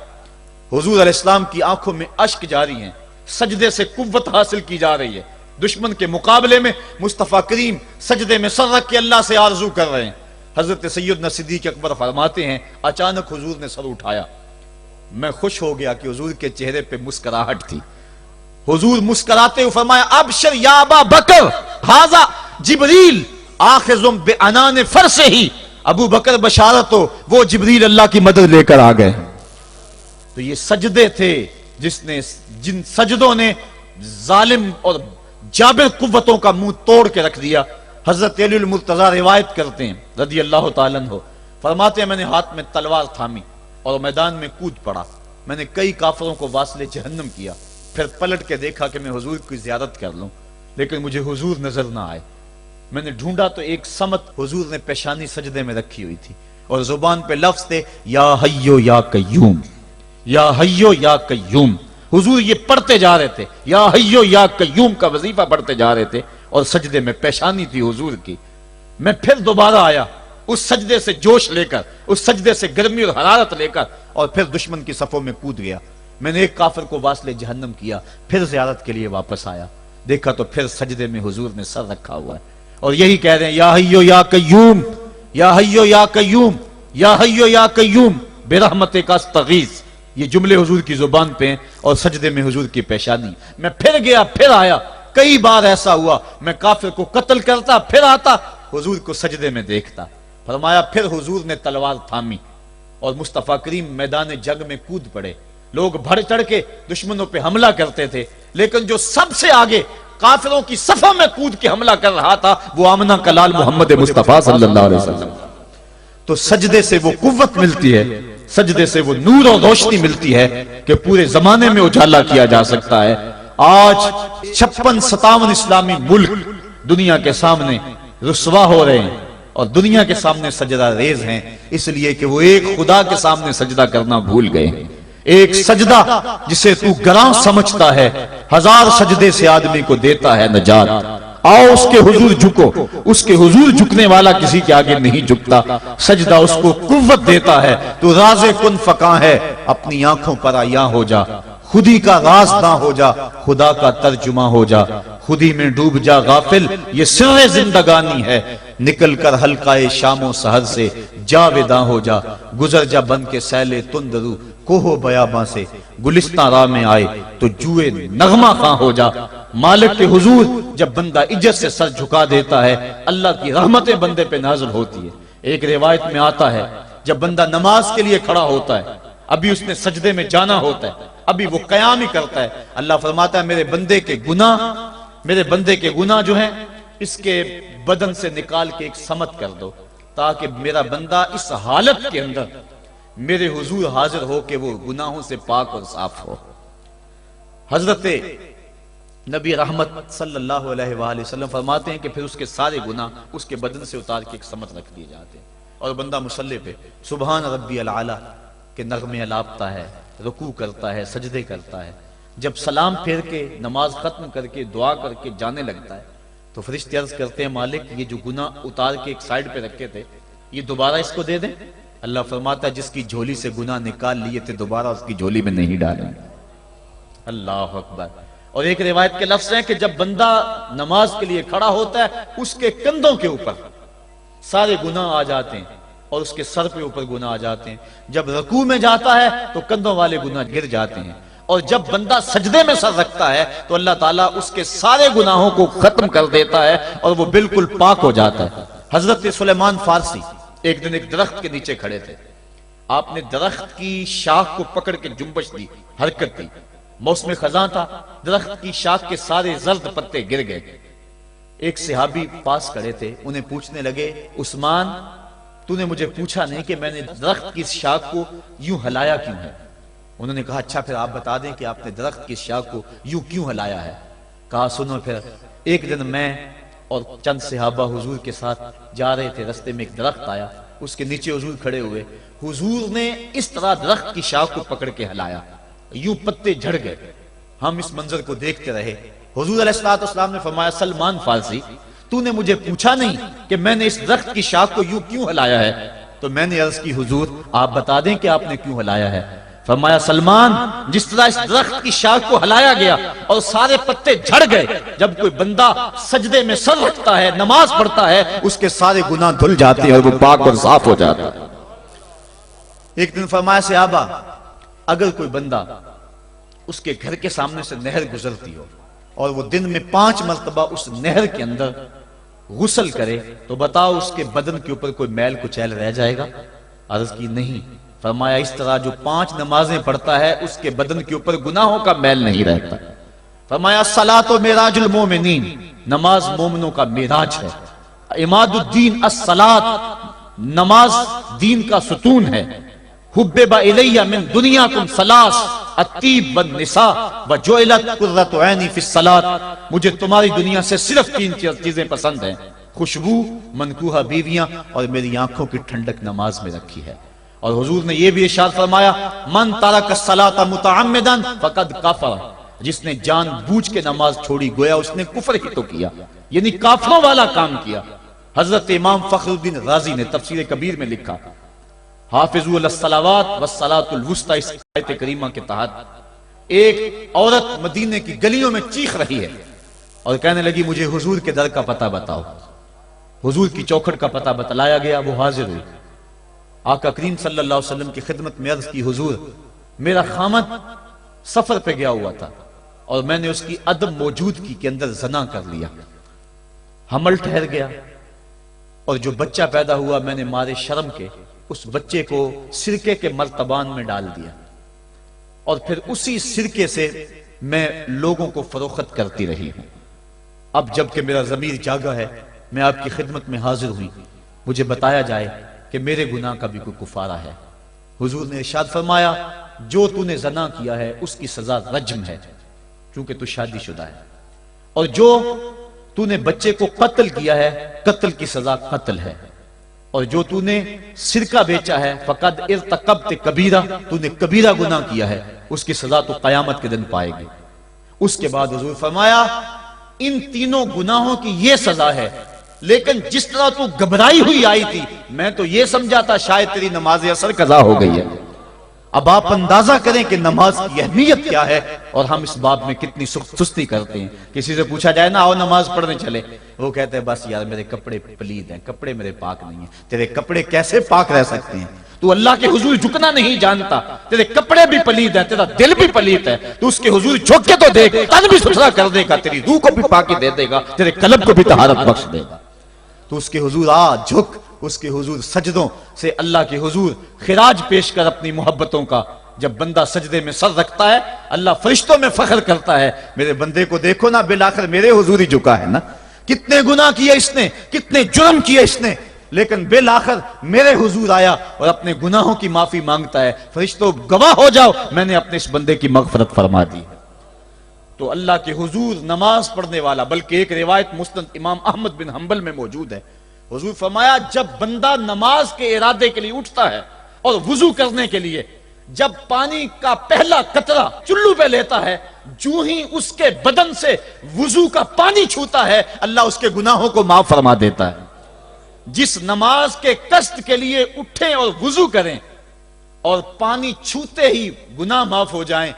حضور علیہ السلام کی آنکھوں میں اشک جاری ہیں، سجدے سے قوت حاصل کی جا رہی ہے۔ دشمن کے مقابلے میں مصطفیٰ کریم سجدے میں سر رکھ کے اللہ سے آرزو کر رہے ہیں۔ حضرت سیدنا صدیق اکبر فرماتے ہیں اچانک حضور نے سر اٹھایا، میں خوش ہو گیا کہ حضور کے چہرے پہ مسکراہٹ تھی۔ حضور مسکراتے ہوئے فرمایا ابشر یا ابا بکر ھذا جبریل آخذ بعنان فرسہ، ابو بکر بشارت ہو، وہ جبریل اللہ کی مدد لے کر آ گئے۔ تو یہ سجدے تھے جن سجدوں نے ظالم اور جابر قوتوں کا منہ توڑ کے رکھ دیا۔ حضرت علی المرتضیٰ روایت کرتے ہیں رضی اللہ تعالیٰ عنہ، فرماتے ہیں میں نے ہاتھ میں تلوار تھامی اور میدان میں کود پڑا، میں نے کئی کافروں کو واصل جہنم کیا، پھر پلٹ کے دیکھا کہ میں حضور کی زیارت کر لوں، لیکن مجھے حضور نظر نہ آئے۔ میں نے ڈھونڈا تو ایک سمت حضور نے پیشانی سجدے میں رکھی ہوئی تھی اور زبان پہ لفظ تھے یا حیو یا قیوم، یا حیو یا قیوم۔ حضور یہ پڑھتے جا رہے تھے، یا حیو یا قیوم کا وظیفہ پڑھتے جا رہے تھے اور سجدے میں پیشانی تھی حضور کی۔ میں پھر دوبارہ آیا اس سجدے سے جوش لے کر، اس سجدے سے گرمی اور حرارت لے کر، اور پھر دشمن کی صفوں میں کود گیا۔ میں نے ایک کافر کو واصل جہنم کیا، پھر زیارت کے لیے واپس آیا، دیکھا تو پھر سجدے میں حضور نے سر رکھا ہوا ہے اور یہی کہہ رہے ہیں یا حیو یا قیوم، یا حیو یا قیوم، یا حیو یا قیوم برحمتک استغیث۔ یہ جملے حضور کی زبان پہ ہیں اور سجدے میں حضور کی پیشانی۔ میں پھر گیا، پھر آیا، کئی بار ایسا ہوا میں کافر کو قتل کرتا، پھر آتا حضور کو سجدے میں دیکھتا۔ فرمایا پھر حضور نے تلوار تھامی اور مصطفیٰ کریم میدان جنگ میں کود پڑے۔ لوگ بڑھ چڑھ کے دشمنوں پہ حملہ کرتے تھے، لیکن جو سب سے آگے کافروں کی صفوں میں کود کے حملہ کر رہا تھا وہ آمنہ کا لال محمد مصطفیٰ صلی اللہ علیہ وسلم۔ تو سجدے سے وہ قوت ملتی ہے، سجدے سے وہ نور اور روشنی ملتی ہے کہ پورے زمانے میں اجالا کیا جا سکتا ہے۔ آج 56-57 اسلامی ملک دنیا کے سامنے رسوا ہو رہے ہیں اور دنیا کے سامنے سجدہ ریز ہیں، اس لیے کہ وہ ایک خدا کے سامنے سجدہ کرنا بھول گئے ہیں۔ ایک سجدہ جسے تو گراں سمجھتا ہے 1000 سجدے سے آدمی کو دیتا ہے نجات۔ آؤ اس کے حضور جھکو، اس کے حضور جھکنے والا کسی کے آگے نہیں جھکتا۔ سجدہ اس کو قوت دیتا ہے، تو راز کن فکاں ہے، اپنی آنکھوں پر آیاں ہو جا، خودی کا راز نہ ہو جا، خدا کا ترجمہ ہو جا، خودی میں ڈوب جا غافل، یہ سر زندگانی ہے، نکل کر حلقہ شام و سحر سے جاویداں ہو جا، گزر جا بن کے سیل تندرو کوہ بیاباں سے، گلستان راہ میں آئے تو جوئے نغمہ خواں ہو جا۔ مالک کے حضور جب بندہ عزت سے سر جھکا دیتا ہے اللہ کی رحمتیں بندے پہ نازل ہوتی ہے۔ ایک روایت میں آتا ہے جب بندہ نماز کے لیے کھڑا ہوتا ہے، ابھی اس نے سجدے میں جانا ہوتا ہے، ابھی وہ قیام ہی کرتا ہے، اللہ فرماتا ہے میرے بندے کے گناہ جو ہیں اس کے بدن سے نکال کے ایک سمت کر دو، تاکہ میرا بندہ اس حالت کے اندر میرے حضور حاضر ہو کہ وہ گناہوں سے پاک اور صاف ہو۔ حضرت نبی رحمت صلی اللہ علیہ وآلہ وسلم فرماتے ہیں کہ پھر اس کے سارے گناہ اس کے بدن سے اتار کے ایک سمت رکھ دیے جاتے ہیں اور بندہ مصلی پہ سبحان ربی العالی کے نغمے الاپتا ہے، رکوع کرتا ہے، سجدے کرتا ہے۔ جب سلام پھیر کے نماز ختم کر کے دعا کر کے جانے لگتا ہے تو فرشتے عرض کرتے ہیں مالک یہ جو گناہ اتار کے ایک سائیڈ پہ رکھے تھے یہ دوبارہ اس کو دے دیں؟ اللہ فرماتا ہے جس کی جھولی سے گناہ نکال لیے تھے دوبارہ اس کی جھولی میں نہیں ڈالیں گے۔ اللہ اکبر۔ اور ایک روایت کے لفظ ہیں کہ جب بندہ نماز کے لیے کھڑا ہوتا ہے اس کے کندھوں کے اوپر سارے گناہ آ جاتے ہیں اور اس کے سر پہ اوپر گناہ آ جاتے ہیں، جب رکوع میں جاتا ہے تو کندھوں والے گناہ گر جاتے ہیں، اور جب بندہ سجدے میں سر رکھتا ہے تو اللہ تعالیٰ اس کے سارے گناہوں کو ختم کر دیتا ہے اور وہ بالکل پاک ہو جاتا ہے۔ حضرت سلیمان فارسی ایک دن ایک درخت کے نیچے کھڑے تھے، آپ نے درخت کی شاخ کو پکڑ کے جنبش دی، حرکت دی، موسم خزاں تھا، درخت کی شاخ کے سارے زرد پتے گر گئے۔ ایک صحابی پاس کھڑے تھے، انہیں پوچھنے لگے عثمان تو نے مجھے پوچھا نہیں کہ میں نے درخت کی شاخ کو یوں ہلایا کیوں ہے؟ انہوں نے کہا اچھا پھر آپ بتا دیں کہ آپ نے درخت کی شاخ کو یوں کیوں ہلایا ہے؟ کہا سنو پھر ایک دن میں اور چند صحابہ حضور کے ساتھ جا رہے تھے، رستے میں ایک درخت آیا، اس کے نیچے حضور کھڑے ہوئے، حضور نے اس طرح درخت کی شاخ کو پکڑ کے ہلایا، یوں پتے جھڑ گئے، ہم اس منظر کو دیکھتے رہے۔ حضور علیہ السلام نے فرمایا سلمان فارسی تو نے مجھے پوچھا نہیں کہ میں نے اس درخت کی شاخ کو یوں کیوں ہلایا ہے؟ تو میں نے عرض کی حضور آپ بتا دیں کہ آپ نے کیوں ہلایا ہے؟ فرمایا سلمان جس طرح اس درخت کی شاخ کو ہلایا گیا اور سارے پتے جھڑ گئے، جب کوئی بندہ سجدے میں سر رکھتا ہے نماز پڑھتا ہے اس کے سارے گناہ دھل جاتے ہیں اور وہ پاک اور صاف ہو جاتا ہے۔ ایک دن فرمایا صحابہ اگر کوئی بندہ اس کے گھر کے سامنے سے نہر گزرتی ہو اور وہ دن میں 5 مرتبہ اس نہر کے اندر غسل کرے تو بتاؤ اس کے بدن کے اوپر کوئی میل کچیل رہ جائے گا؟ عرض کی نہیں۔ فرمایا اس طرح جو 5 نمازیں پڑھتا ہے اس کے بدن کے اوپر گناہوں کا میل نہیں رہتا۔ فرمایا الصلاۃ معراج المومنین، نماز مومنوں کا معراج ہے۔ عماد الدین الصلاۃ، نماز دین کا ستون ہے۔ حبب الی من دنیاکم ثلاث الطیب والنساء وجعلت قرۃ عینی فی الصلاۃ، مجھے تمہاری دنیا سے صرف 3 چیزیں پسند ہیں، خوشبو، منکوحہ بیویاں اور میری آنکھوں کی ٹھنڈک نماز میں رکھی ہے۔ اور حضور نے یہ بھی ارشاد فرمایا من ترک الصلاۃ متعمدا فقد کفر، جس نے جان بوجھ کے نماز چھوڑی گویا اس نے کفر ہی تو کیا، یعنی کافروں والا کام کیا۔ حضرت امام فخر الدین رازی نے تفسیر کبیر میں لکھا حافظوا علی الصلوات والصلاۃ الوسطی، اس آیت کریمہ کے تحت ایک عورت مدینے کی گلیوں میں چیخ رہی ہے اور کہنے لگی مجھے حضور کے در کا پتہ بتاؤ۔ حضور کی چوکھٹ کا پتہ بتلایا گیا، وہ حاضر ہوئی، آقا کریم صلی اللہ علیہ وسلم کی خدمت میں عرض کی حضور میرا خامد سفر پہ گیا ہوا تھا اور میں نے اس کی عدم موجودگی کے اندر زنا کر لیا، حمل ٹھہر گیا اور جو بچہ پیدا ہوا میں نے مارے شرم کے اس بچے کو سرکے کے مرتبان میں ڈال دیا اور پھر اسی سرکے سے میں لوگوں کو فروخت کرتی رہی ہوں۔ اب جب کہ میرا ضمیر جاگا ہے میں آپ کی خدمت میں حاضر ہوئی، مجھے بتایا جائے کہ میرے گناہ کا بھی کوئی کفارہ ہے۔ حضور نے ارشاد فرمایا جو تو نے زنا کیا ہے اس کی سزا رجم ہے چونکہ تو شادی شدہ ہے، اور جو تو نے بچے کو قتل کیا ہے قتل کی سزا قتل ہے، اور جو تو نے سرکہ بیچا ہے فقد ارتکبت کبیرہ، تو نے کبیرہ گناہ کیا ہے، اس کی سزا تو قیامت کے دن پائے گی۔ اس کے بعد حضور فرمایا ان تینوں گناہوں کی یہ سزا ہے، لیکن جس طرح تو گھبرائی ہوئی آئی تھی میں تو یہ سمجھا تھا شاید تیری نماز اثر قضا ہو گئی ہے۔ اب آپ اندازہ کریں کہ نماز کی اہمیت کیا ہے اور ہم اس باب میں کتنی سستی کرتے ہیں۔ کسی سے پوچھا جائے نا آؤ نماز پڑھنے چلے، وہ کہتے ہیں بس یار میرے کپڑے پلید ہیں، کپڑے میرے پاک نہیں ہیں۔ تیرے کپڑے کیسے پاک رہ سکتے ہیں؟ تو اللہ کے حضور جھکنا نہیں جانتا، تیرے کپڑے بھی پلید ہیں، تیرا دل بھی پلید ہے، تو اس کے حضور جھک کے تو دیکھ، تن بھی ستھرا کر دے گا، تیری روح کو بھی پاکی دے دے گا، تیرے قلب کو بھی طہارت بخش دے گا۔ تو اس کے حضور آ جھک، اس کے حضور سجدوں سے اللہ کے حضور خراج پیش کر اپنی محبتوں کا۔ جب بندہ سجدے میں سر رکھتا ہے اللہ فرشتوں میں فخر کرتا ہے میرے بندے کو دیکھو نا بالآخر میرے حضور ہی جھکا ہے نا، کتنے گناہ کیے اس نے، کتنے جرم کیے اس نے، لیکن بالآخر میرے حضور آیا اور اپنے گناہوں کی معافی مانگتا ہے۔ فرشتوں گواہ ہو جاؤ میں نے اپنے اس بندے کی مغفرت فرما دی۔ تو اللہ کے حضور نماز پڑھنے والا، بلکہ ایک روایت مسند امام احمد بن حنبل میں موجود ہے، حضور فرمایا جب بندہ نماز کے ارادے کے لیے اٹھتا ہے اور وضو کرنے کے لیے جب پانی کا پہلا قطرہ چلو پہ لیتا ہے، جو ہی اس کے بدن سے وضو کا پانی چھوتا ہے، اللہ اس کے گناہوں کو معاف فرما دیتا ہے۔ جس نماز کے قصد کے لیے اٹھیں اور وضو کریں اور پانی چھوتے ہی گناہ معاف ہو جائیں،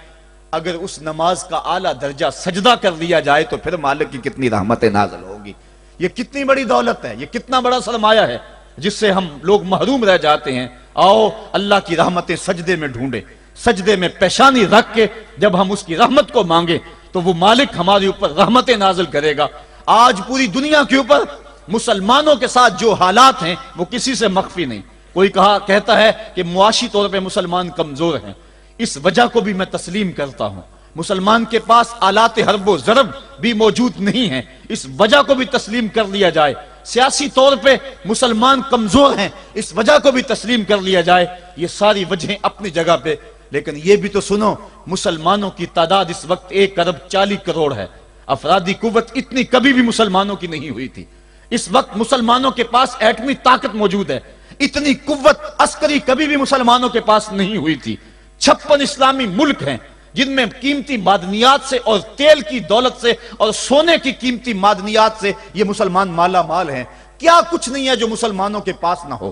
اگر اس نماز کا اعلیٰ درجہ سجدہ کر لیا جائے تو پھر مالک کی کتنی رحمتیں نازل ہوگی۔ یہ کتنی بڑی دولت ہے، یہ کتنا بڑا سرمایہ ہے جس سے ہم لوگ محروم رہ جاتے ہیں۔ آؤ اللہ کی رحمتیں سجدے میں ڈھونڈیں، سجدے میں پیشانی رکھ کے جب ہم اس کی رحمت کو مانگیں تو وہ مالک ہمارے اوپر رحمتیں نازل کرے گا۔ آج پوری دنیا کے اوپر مسلمانوں کے ساتھ جو حالات ہیں وہ کسی سے مخفی نہیں۔ کوئی کہتا ہے کہ معاشی طور پہ مسلمان کمزور ہیں، اس وجہ کو بھی میں تسلیم کرتا ہوں۔ مسلمان کے پاس آلات حرب و ضرب بھی موجود نہیں ہیں، اس وجہ کو بھی تسلیم کر لیا جائے۔ سیاسی طور پہ مسلمان کمزور ہیں، اس وجہ کو بھی تسلیم کر لیا جائے۔ یہ ساری وجہیں اپنی جگہ پہ، لیکن یہ بھی تو سنو، مسلمانوں کی تعداد اس وقت 1,40,00,000,000 ہے۔ افرادی قوت اتنی کبھی بھی مسلمانوں کی نہیں ہوئی تھی۔ اس وقت مسلمانوں کے پاس ایٹمی طاقت موجود ہے، اتنی قوت عسکری کبھی بھی مسلمانوں کے پاس نہیں ہوئی تھی۔ 56 اسلامی ملک ہیں جن میں قیمتی معدنیات سے اور تیل کی دولت سے اور سونے کی قیمتی معدنیات سے یہ مسلمان مالا مال ہیں۔ کیا کچھ نہیں ہے جو مسلمانوں کے پاس نہ ہو،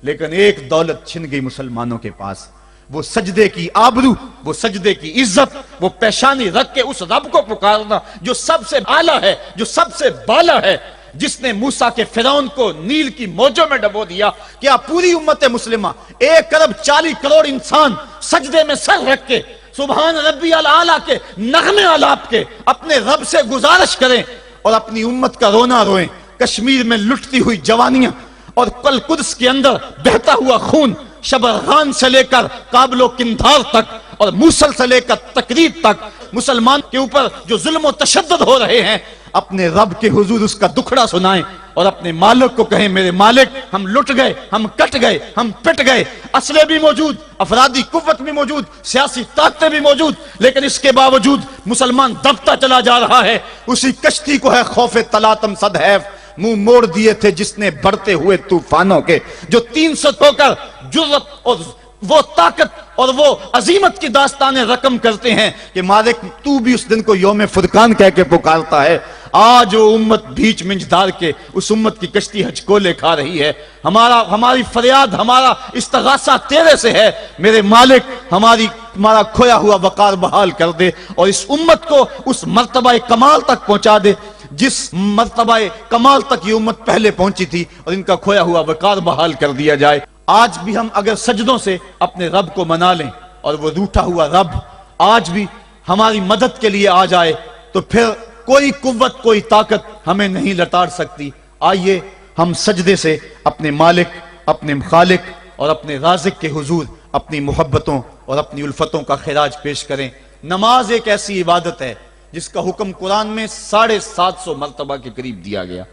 لیکن ایک دولت چھن گئی مسلمانوں کے پاس، وہ سجدے کی آبرو، وہ سجدے کی عزت، وہ پیشانی رکھ کے اس رب کو پکارنا جو سب سے اعلیٰ ہے، جو سب سے بالا ہے، جس نے موسیٰ کے فرعون کو نیل کی موجوں میں ڈبو دیا۔ کیا پوری امت مسلمہ 1,40,00,000,000 انسان سجدے میں سر رکھ کے سبحان ربی الاعلیٰ کے نغمے آلاپ کے اپنے رب سے گزارش کریں اور اپنی امت کا رونا روئیں؟ کشمیر میں لٹتی ہوئی جوانیاں اور قدس کے اندر بہتا ہوا خون، شبرغان سے لے کر کابل و قندھار تک اور موصل سے لے کر تکریب تک مسلمان کے اوپر جو ظلم و تشدد ہو رہے ہیں، اپنے رب کے حضور اس کا دکھڑا سنائیں اور اپنے مالک کو کہیں میرے مالک ہم لٹ گئے، ہم کٹ گئے، ہم پٹ گئے، اسلحے بھی موجود، افرادی قوت بھی موجود، سیاسی طاقتیں بھی موجود، لیکن اس کے باوجود مسلمان دبتا چلا جا رہا ہے۔ اسی کشتی کو ہے خوف تلاطم صدحیف منہ موڑ دیے تھے جس نے بڑھتے ہوئے طوفانوں کے، جو 300 ہو کر جرأت اور وہ طاقت اور وہ عظیمت کی داستانیں رقم کرتے ہیں کہ مالک تو بھی اس دن کو یوم فرقان کہہ کے پکارتا ہے۔ آج وہ امت بیچ منجدار کے اس امت کی کشتی ہچکولے کھا رہی ہے۔ ہماری فریاد، ہمارا استغاثہ تیرے سے ہے، میرے مالک ہمارا کھویا ہوا وقار بحال کر دے اور اس امت کو اس مرتبہ کمال تک پہنچا دے جس مرتبہ کمال تک یہ امت پہلے پہنچی تھی، اور ان کا کھویا ہوا وقار بحال کر دیا جائے۔ آج بھی ہم اگر سجدوں سے اپنے رب کو منا لیں اور وہ روٹھا ہوا رب آج بھی ہماری مدد کے لیے آ جائے تو پھر کوئی قوت، کوئی طاقت ہمیں نہیں لتاڑ سکتی۔ آئیے ہم سجدے سے اپنے مالک، اپنے خالق اور اپنے رازق کے حضور اپنی محبتوں اور اپنی الفتوں کا خراج پیش کریں۔ نماز ایک ایسی عبادت ہے جس کا حکم قرآن میں 750 مرتبہ کے قریب دیا گیا۔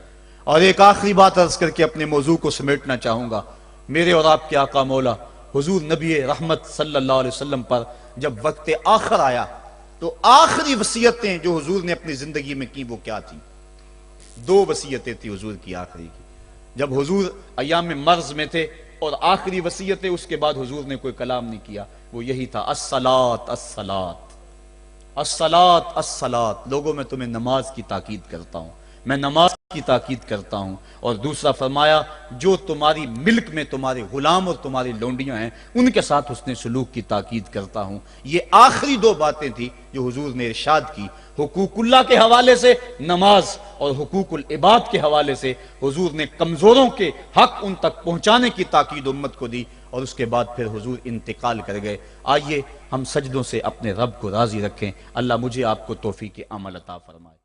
اور ایک آخری بات عرض کر کے اپنے موضوع کو سمیٹنا چاہوں گا۔ میرے اور آپ کے آقا مولا حضور نبی رحمت صلی اللہ علیہ وسلم پر جب وقت آخر آیا تو آخری وصیتیں جو حضور نے اپنی زندگی میں کی وہ کیا تھی؟ 2 وصیتیں تھی حضور کی آخری کی۔ جب حضور ایام مرض میں تھے اور آخری وصیتیں، اس کے بعد حضور نے کوئی کلام نہیں کیا، وہ یہی تھا، الصلاۃ الصلاۃ الصلاۃ الصلاۃ۔ لوگوں میں تمہیں نماز کی تاکید کرتا ہوں، میں نماز کی تاکید کرتا ہوں۔ اور دوسرا فرمایا، جو تمہاری ملک میں تمہارے غلام اور تمہاری لونڈیاں ہیں ان کے ساتھ حسن سلوک کی تاکید کرتا ہوں۔ یہ آخری 2 باتیں تھی جو حضور نے ارشاد کی۔ حقوق اللہ کے حوالے سے نماز اور حقوق العباد کے حوالے سے حضور نے کمزوروں کے حق ان تک پہنچانے کی تاکید امت کو دی، اور اس کے بعد پھر حضور انتقال کر گئے۔ آئیے ہم سجدوں سے اپنے رب کو راضی رکھیں۔ اللہ مجھے آپ کو توفیق عمل عطا فرمائے۔